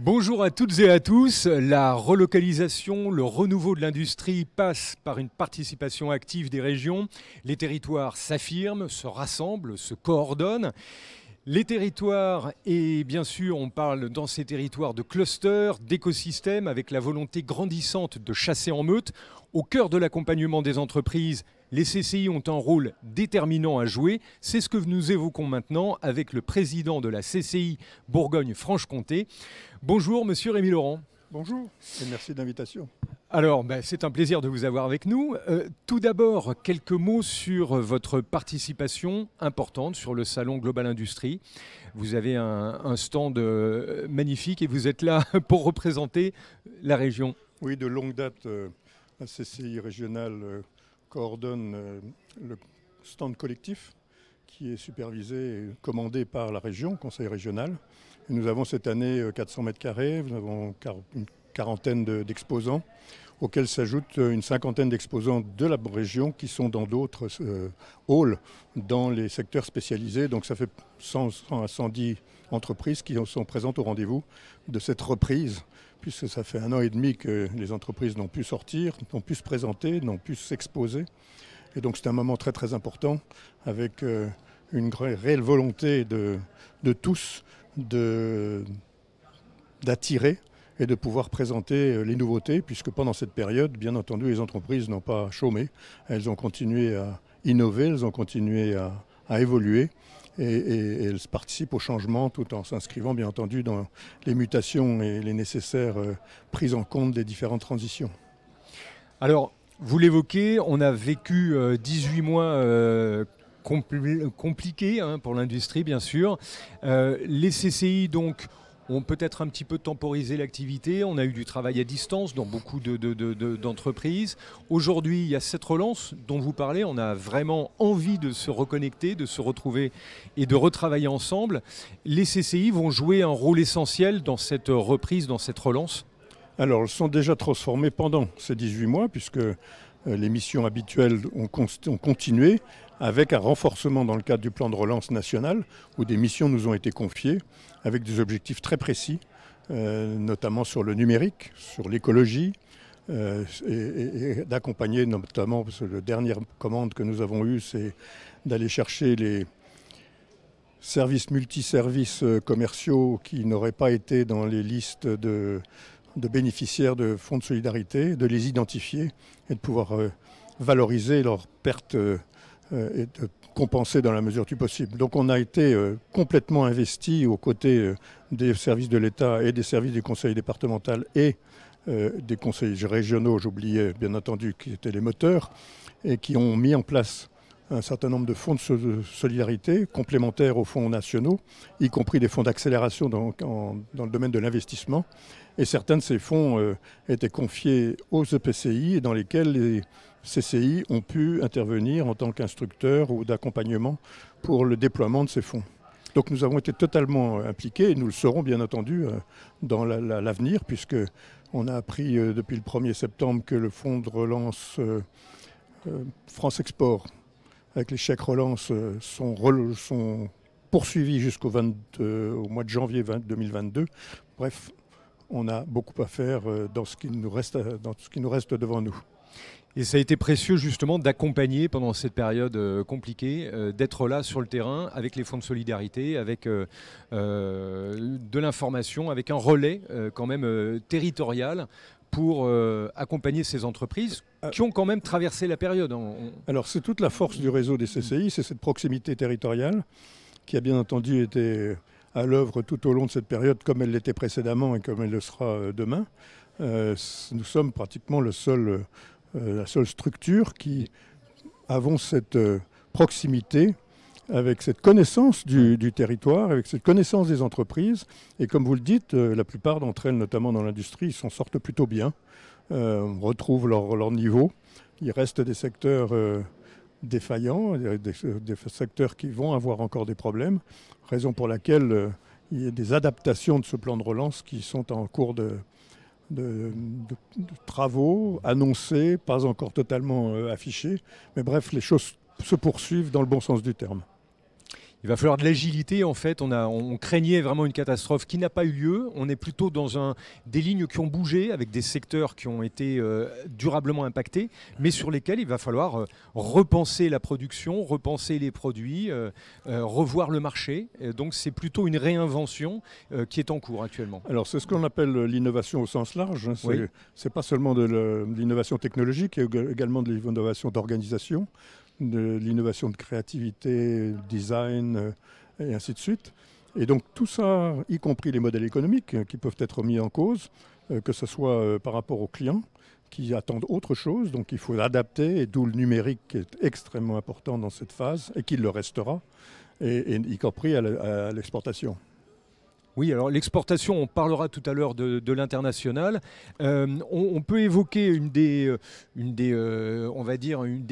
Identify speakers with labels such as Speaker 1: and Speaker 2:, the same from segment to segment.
Speaker 1: Bonjour à toutes et à tous. La relocalisation, le renouveau de l'industrie passe par une participation active des régions. Les territoires s'affirment, se rassemblent, se coordonnent. Les territoires, et bien sûr, on parle dans ces territoires de clusters, d'écosystèmes, avec la volonté grandissante de chasser en meute. Au cœur de l'accompagnement des entreprises, les CCI ont un rôle déterminant à jouer. C'est ce que nous évoquons maintenant avec le président de la CCI Bourgogne-Franche-Comté. Bonjour, monsieur Rémi Laurent.
Speaker 2: Bonjour et merci de l'invitation.
Speaker 1: Alors, c'est un plaisir de vous avoir avec nous. Tout d'abord, quelques mots sur votre participation importante sur le salon Global Industrie. Vous avez un stand magnifique et vous êtes là pour représenter la région.
Speaker 2: Oui, de longue date, la CCI régionale coordonne le stand collectif qui est supervisé et commandé par la région, conseil régional. Et nous avons cette année 400 mètres carrés, nous avons une quarantaine d'exposants, auxquels s'ajoutent une cinquantaine d'exposants de la région qui sont dans d'autres halls dans les secteurs spécialisés. Donc ça fait 100 à 110 entreprises qui sont présentes au rendez-vous de cette reprise, puisque ça fait 1 an et demi que les entreprises n'ont pu sortir, n'ont pu se présenter, n'ont pu s'exposer. Et donc c'est un moment très très important avec une réelle volonté de tous d'attirer et de pouvoir présenter les nouveautés, puisque pendant cette période, bien entendu, les entreprises n'ont pas chômé. Elles ont continué à innover, elles ont continué à évoluer et elles participent au changement tout en s'inscrivant, bien entendu, dans les mutations et les nécessaires prises en compte des différentes transitions.
Speaker 1: Alors, vous l'évoquez, on a vécu 18 mois compliqués pour l'industrie, bien sûr. Les CCI, donc, ont peut-être un petit peu temporisé l'activité. On a eu du travail à distance dans beaucoup d'entreprises. Aujourd'hui, il y a cette relance dont vous parlez. On a vraiment envie de se reconnecter, de se retrouver et de retravailler ensemble. Les CCI vont jouer un rôle essentiel dans cette reprise, dans cette relance.
Speaker 2: Alors, elles sont déjà transformées pendant ces 18 mois, puisque les missions habituelles ont continué, avec un renforcement dans le cadre du plan de relance national, où des missions nous ont été confiées, avec des objectifs très précis, notamment sur le numérique, sur l'écologie, et d'accompagner notamment, parce que la dernière commande que nous avons eue, c'est d'aller chercher les services multiservices commerciaux qui n'auraient pas été dans les listes de bénéficiaires de fonds de solidarité, de les identifier et de pouvoir valoriser leurs pertes et de compenser dans la mesure du possible. Donc on a été complètement investi aux côtés des services de l'État et des services du conseil départemental et des conseils régionaux, j'oubliais bien entendu, qui étaient les moteurs, et qui ont mis en place un certain nombre de fonds de solidarité complémentaires aux fonds nationaux, y compris des fonds d'accélération dans le domaine de l'investissement. Et certains de ces fonds étaient confiés aux EPCI et dans lesquels les CCI ont pu intervenir en tant qu'instructeurs ou d'accompagnement pour le déploiement de ces fonds. Donc nous avons été totalement impliqués et nous le serons bien entendu dans l'avenir, puisqu'on a appris depuis le 1er septembre que le fonds de relance France Export avec les chèques relance sont poursuivis jusqu'au mois de janvier 2022. Bref, on a beaucoup à faire dans ce qui nous reste devant nous.
Speaker 1: Et ça a été précieux justement d'accompagner pendant cette période compliquée, d'être là sur le terrain avec les fonds de solidarité, avec de l'information, avec un relais quand même territorial pour accompagner ces entreprises qui ont quand même traversé la période.
Speaker 2: Alors c'est toute la force du réseau des CCI, c'est cette proximité territoriale qui a bien entendu été à l'œuvre tout au long de cette période, comme elle l'était précédemment et comme elle le sera demain. Nous sommes pratiquement la seule structure qui avons cette proximité avec cette connaissance du territoire, avec cette connaissance des entreprises. Et comme vous le dites, la plupart d'entre elles, notamment dans l'industrie, s'en sortent plutôt bien, retrouvent leur niveau. Il reste des secteurs défaillants, des secteurs qui vont avoir encore des problèmes, raison pour laquelle il y a des adaptations de ce plan de relance qui sont en cours de travaux annoncés, pas encore totalement affichés. Mais bref, les choses se poursuivent dans le bon sens du terme.
Speaker 1: Il va falloir de l'agilité. En fait, on craignait vraiment une catastrophe qui n'a pas eu lieu. On est plutôt dans des lignes qui ont bougé, avec des secteurs qui ont été durablement impactés, mais sur lesquels il va falloir repenser la production, repenser les produits, revoir le marché. Donc c'est plutôt une réinvention qui est en cours actuellement.
Speaker 2: Alors c'est ce qu'on appelle l'innovation au sens large.
Speaker 1: Oui.
Speaker 2: C'est pas seulement de l'innovation technologique, il y a également de l'innovation d'organisation, de l'innovation de créativité, design, et ainsi de suite. Et donc tout ça, y compris les modèles économiques qui peuvent être mis en cause, que ce soit par rapport aux clients qui attendent autre chose, donc il faut adapter, et d'où le numérique qui est extrêmement important dans cette phase, et qui le restera, et y compris à l'exportation.
Speaker 1: Oui, alors l'exportation, on parlera tout à l'heure de l'international. On peut évoquer une des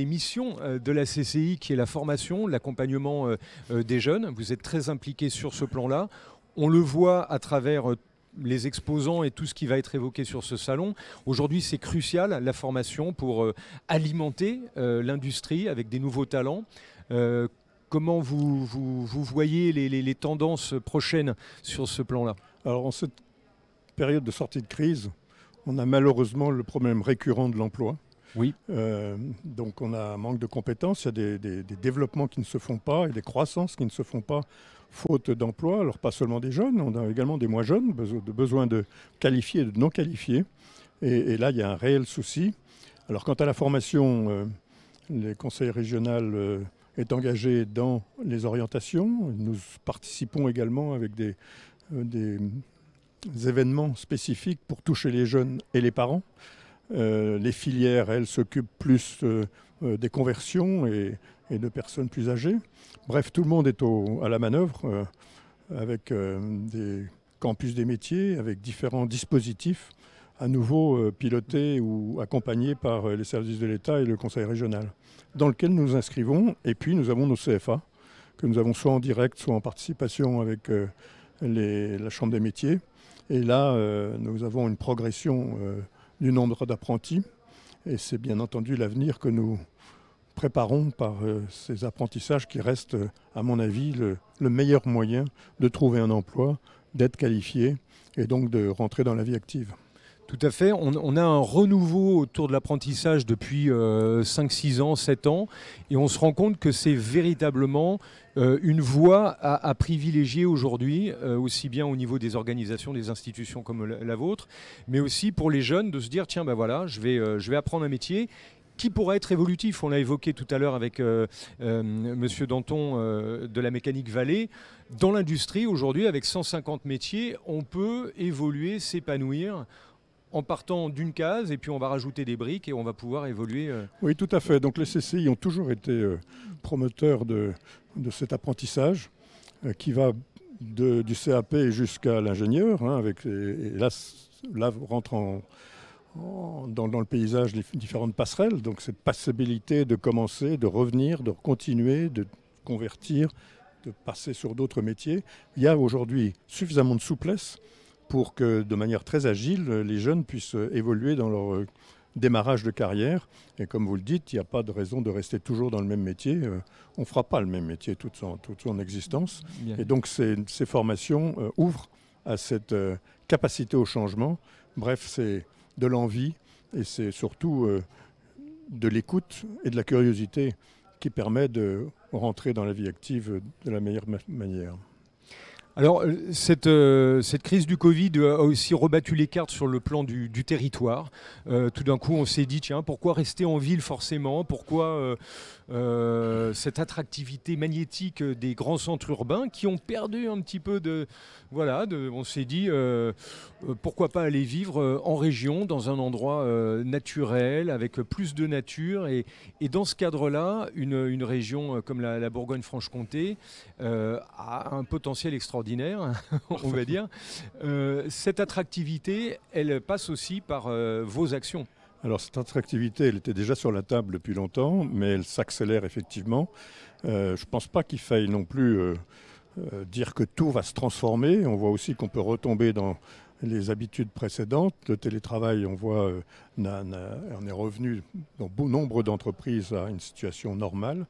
Speaker 1: missions de la CCI, qui est la formation, l'accompagnement des jeunes. Vous êtes très impliqués sur ce plan-là. On le voit à travers les exposants et tout ce qui va être évoqué sur ce salon. Aujourd'hui, c'est crucial, la formation, pour alimenter l'industrie avec des nouveaux talents. Comment vous voyez les tendances prochaines sur ce plan-là?
Speaker 2: Alors en cette période de sortie de crise, on a malheureusement le problème récurrent de l'emploi.
Speaker 1: Oui.
Speaker 2: Donc on a un manque de compétences, il y a des développements qui ne se font pas et des croissances qui ne se font pas faute d'emploi. Alors pas seulement des jeunes, on a également des moins jeunes, besoin de qualifiés et de non qualifiés. Et là, il y a un réel souci. Alors quant à la formation, les conseils régionaux est engagé dans les orientations. Nous participons également avec des événements spécifiques pour toucher les jeunes et les parents. Les filières, elles, s'occupent plus des conversions et de personnes plus âgées. Bref, tout le monde est à la manœuvre avec des campus des métiers, avec différents dispositifs à nouveau pilotés ou accompagnés par les services de l'État et le Conseil régional, dans lequel nous nous inscrivons. Et puis nous avons nos CFA, que nous avons soit en direct, soit en participation avec la Chambre des métiers. Et là, nous avons une progression du nombre d'apprentis. Et c'est bien entendu l'avenir que nous préparons par ces apprentissages qui restent, à mon avis, le meilleur moyen de trouver un emploi, d'être qualifié et donc de rentrer dans la vie active.
Speaker 1: Tout à fait. On a un renouveau autour de l'apprentissage depuis 5, 6 ans, 7 ans. Et on se rend compte que c'est véritablement une voie à privilégier aujourd'hui, aussi bien au niveau des organisations, des institutions comme la vôtre, mais aussi pour les jeunes de se dire, tiens, ben voilà, je vais apprendre un métier qui pourrait être évolutif. On l'a évoqué tout à l'heure avec Monsieur Danton de la Mécanique Vallée. Dans l'industrie, aujourd'hui, avec 150 métiers, on peut évoluer, s'épanouir en partant d'une case, et puis on va rajouter des briques et on va pouvoir évoluer.
Speaker 2: Oui, tout à fait. Donc les CCI ont toujours été promoteurs de cet apprentissage qui va du CAP jusqu'à l'ingénieur. Et là rentrent dans le paysage les différentes passerelles. Donc cette possibilité de commencer, de revenir, de continuer, de convertir, de passer sur d'autres métiers. Il y a aujourd'hui suffisamment de souplesse pour que, de manière très agile, les jeunes puissent évoluer dans leur démarrage de carrière. Et comme vous le dites, il n'y a pas de raison de rester toujours dans le même métier. On ne fera pas le même métier toute son existence. Bien. Et donc ces formations ouvrent à cette capacité au changement. Bref, c'est de l'envie et c'est surtout de l'écoute et de la curiosité qui permet de rentrer dans la vie active de la meilleure manière.
Speaker 1: Alors, cette crise du Covid a aussi rebattu les cartes sur le plan du territoire. Tout d'un coup, on s'est dit, tiens, pourquoi rester en ville forcément? Pourquoi cette attractivité magnétique des grands centres urbains qui ont perdu un petit peu on s'est dit, pourquoi pas aller vivre en région, dans un endroit naturel, avec plus de nature. Et dans ce cadre-là, une région comme la Bourgogne-Franche-Comté a un potentiel extraordinaire, on va dire. Cette attractivité, elle passe aussi par vos actions.
Speaker 2: Alors cette attractivité, elle était déjà sur la table depuis longtemps, mais elle s'accélère effectivement. Je ne pense pas qu'il faille non plus dire que tout va se transformer. On voit aussi qu'on peut retomber dans les habitudes précédentes. Le télétravail, on voit, on est revenu dans bon nombre d'entreprises à une situation normale.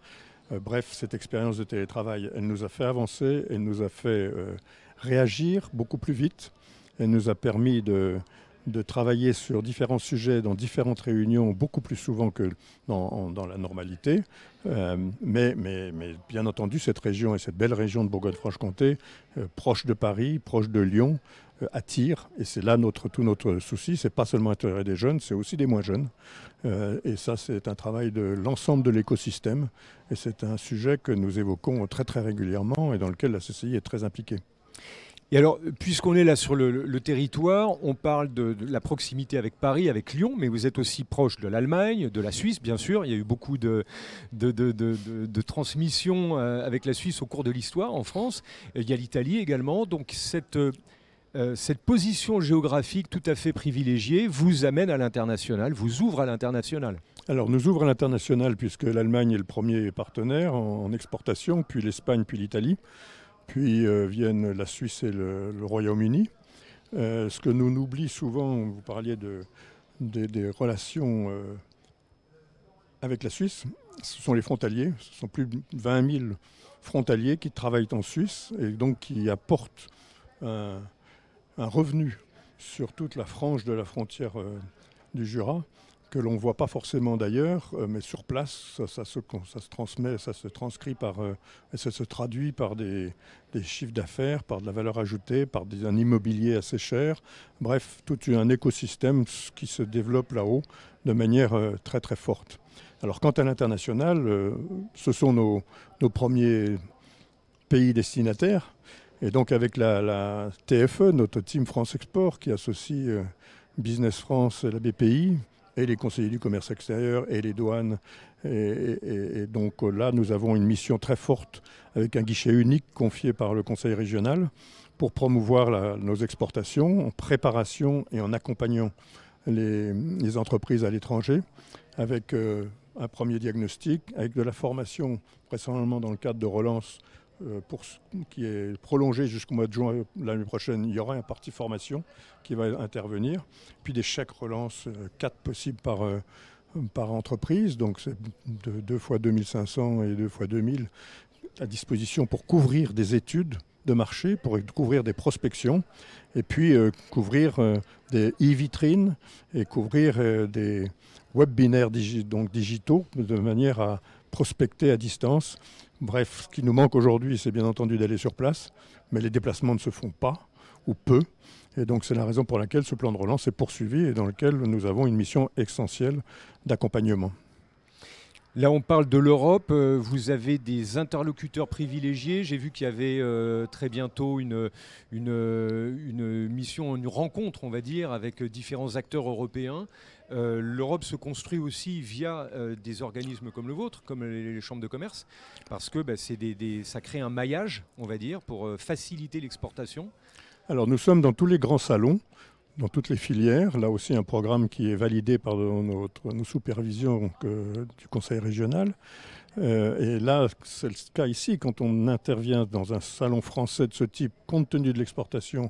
Speaker 2: Bref, cette expérience de télétravail, elle nous a fait avancer, elle nous a fait réagir beaucoup plus vite, elle nous a permis de travailler sur différents sujets dans différentes réunions beaucoup plus souvent que dans la normalité. Mais bien entendu, cette région et cette belle région de Bourgogne-Franche-Comté, proche de Paris, proche de Lyon, attire. Et c'est là tout notre souci. Ce n'est pas seulement l'intérêt des jeunes, c'est aussi des moins jeunes. Et ça, c'est un travail de l'ensemble de l'écosystème. Et c'est un sujet que nous évoquons très très régulièrement et dans lequel la CCI est très impliquée.
Speaker 1: Et alors, puisqu'on est là sur le territoire, on parle de la proximité avec Paris, avec Lyon, mais vous êtes aussi proche de l'Allemagne, de la Suisse, bien sûr. Il y a eu beaucoup de transmissions avec la Suisse au cours de l'histoire en France. Il y a l'Italie également. Donc cette position géographique tout à fait privilégiée vous amène à l'international, vous ouvre à l'international.
Speaker 2: Alors, nous ouvre à l'international puisque l'Allemagne est le premier partenaire en exportation, puis l'Espagne, puis l'Italie. Puis viennent la Suisse et le Royaume-Uni. Ce que nous oublie souvent, vous parliez des relations avec la Suisse, ce sont les frontaliers. Ce sont plus de 20 000 frontaliers qui travaillent en Suisse et donc qui apportent un revenu sur toute la frange de la frontière du Jura, que l'on ne voit pas forcément d'ailleurs, mais sur place, ça se transmet, ça se transcrit et ça se traduit par des chiffres d'affaires, par de la valeur ajoutée, par un immobilier assez cher. Bref, tout un écosystème qui se développe là-haut de manière très très forte. Alors quant à l'international, ce sont nos premiers pays destinataires. Et donc avec la TFE, notre Team France Export, qui associe Business France et la BPI, et les conseillers du commerce extérieur et les douanes. Et donc là, nous avons une mission très forte avec un guichet unique confié par le conseil régional pour promouvoir nos exportations en préparation et en accompagnant les entreprises à l'étranger avec un premier diagnostic, avec de la formation, vraisemblablement dans le cadre de relance qui est prolongé jusqu'au mois de juin l'année prochaine. Il y aura un parti formation qui va intervenir, puis des chèques relance, 4 possibles par entreprise, donc c'est 2 fois 2500 et 2 fois 2000 à disposition pour couvrir des études de marché, pour couvrir des prospections, et puis couvrir des e-vitrines et couvrir des webinaires digitaux de manière à prospecter à distance. Bref, ce qui nous manque aujourd'hui, c'est bien entendu d'aller sur place, mais les déplacements ne se font pas, ou peu. Et donc c'est la raison pour laquelle ce plan de relance est poursuivi et dans lequel nous avons une mission essentielle d'accompagnement.
Speaker 1: Là, on parle de l'Europe. Vous avez des interlocuteurs privilégiés. J'ai vu qu'il y avait très bientôt une mission, une rencontre, on va dire, avec différents acteurs européens. L'Europe se construit aussi via des organismes comme le vôtre, comme les chambres de commerce, parce que ça crée un maillage, on va dire, pour faciliter l'exportation.
Speaker 2: Alors nous sommes dans tous les grands salons, dans toutes les filières. Là aussi un programme qui est validé par nos supervisions du Conseil régional. Et là, c'est le cas ici, quand on intervient dans un salon français de ce type, compte tenu de l'exportation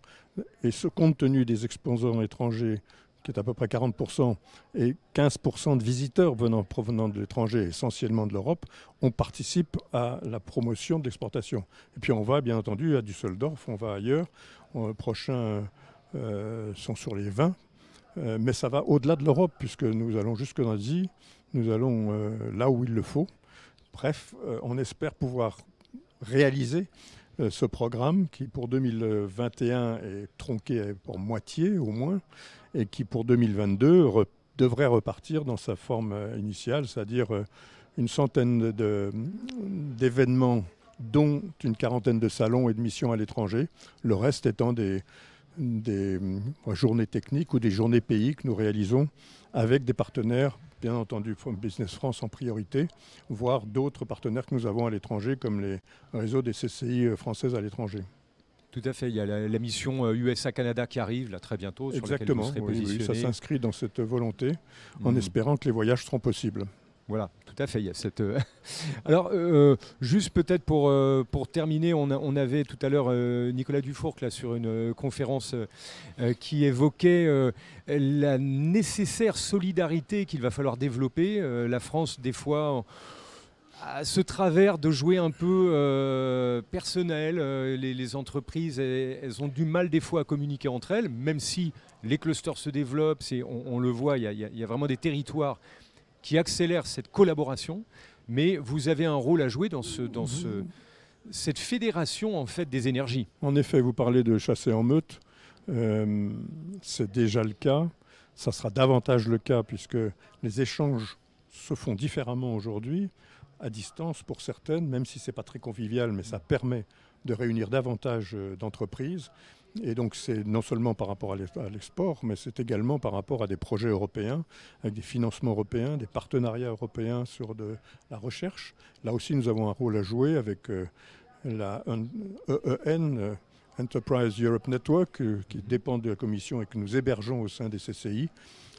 Speaker 2: et compte tenu des exposants étrangers, qui est à peu près 40%, et 15% de visiteurs provenant de l'étranger, essentiellement de l'Europe, on participe à la promotion de l'exportation. Et puis on va bien entendu à Düsseldorf, on va ailleurs. Prochains sont sur les vins, mais ça va au-delà de l'Europe, puisque nous allons jusque dans l'Asie, nous allons là où il le faut. Bref, on espère pouvoir réaliser ce programme qui pour 2021 est tronqué pour moitié au moins, et qui pour 2022 devrait repartir dans sa forme initiale, c'est-à-dire une centaine d'événements, dont une quarantaine de salons et de missions à l'étranger, le reste étant des journées techniques ou des journées pays que nous réalisons avec des partenaires, bien entendu Business France en priorité, voire d'autres partenaires que nous avons à l'étranger, comme les réseaux des CCI françaises à l'étranger.
Speaker 1: Tout à fait, il y a la mission USA-Canada qui arrive là très bientôt, sur laquelle vous serez positionné.
Speaker 2: Oui, ça s'inscrit dans cette volonté, en espérant que les voyages seront possibles.
Speaker 1: Voilà, tout à fait. Il y a cette. Alors, juste peut-être pour terminer, on avait tout à l'heure Nicolas Dufourcq là sur une conférence qui évoquait la nécessaire solidarité qu'il va falloir développer. La France, des fois, à ce travers de jouer un peu personnel. Les entreprises, elles ont du mal des fois à communiquer entre elles, même si les clusters se développent, on le voit, il y a vraiment des territoires qui accélèrent cette collaboration, mais vous avez un rôle à jouer dans cette fédération en fait, des énergies.
Speaker 2: En effet, vous parlez de chasser en meute, c'est déjà le cas, ça sera davantage le cas puisque les échanges se font différemment aujourd'hui, à distance pour certaines, même si ce n'est pas très convivial, mais ça permet de réunir davantage d'entreprises. Et donc c'est non seulement par rapport à l'export, mais c'est également par rapport à des projets européens, avec des financements européens, des partenariats européens sur de la recherche. Là aussi, nous avons un rôle à jouer avec la EEN, Enterprise Europe Network, qui dépend de la Commission et que nous hébergeons au sein des CCI.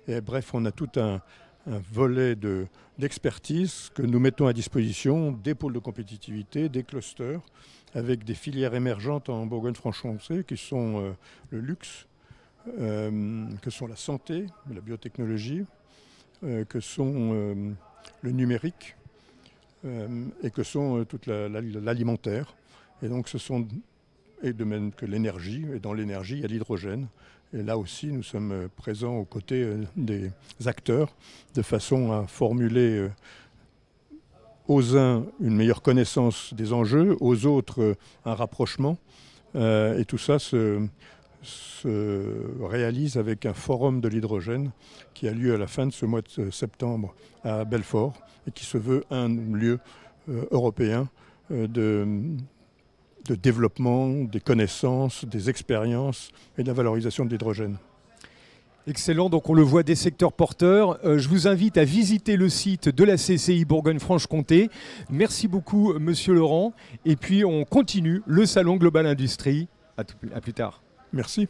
Speaker 2: Et bref, on a tout un volet d'expertise que nous mettons à disposition des pôles de compétitivité, des clusters, avec des filières émergentes en Bourgogne-Franche-Comté qui sont le luxe, que sont la santé, la biotechnologie, que sont le numérique et que sont toute l'alimentaire. Et donc ce sont, et de même que l'énergie, et dans l'énergie il y a l'hydrogène. Et là aussi nous sommes présents aux côtés des acteurs de façon à formuler aux uns une meilleure connaissance des enjeux, aux autres un rapprochement. Et tout ça se réalise avec un forum de l'hydrogène qui a lieu à la fin de ce mois de septembre à Belfort et qui se veut un lieu européen de développement des connaissances, des expériences et de la valorisation de l'hydrogène.
Speaker 1: Excellent, donc on le voit des secteurs porteurs. Je vous invite à visiter le site de la CCI Bourgogne-Franche-Comté. Merci beaucoup, Monsieur Laurent. Et puis on continue le Salon Global Industrie. À plus tard.
Speaker 2: Merci.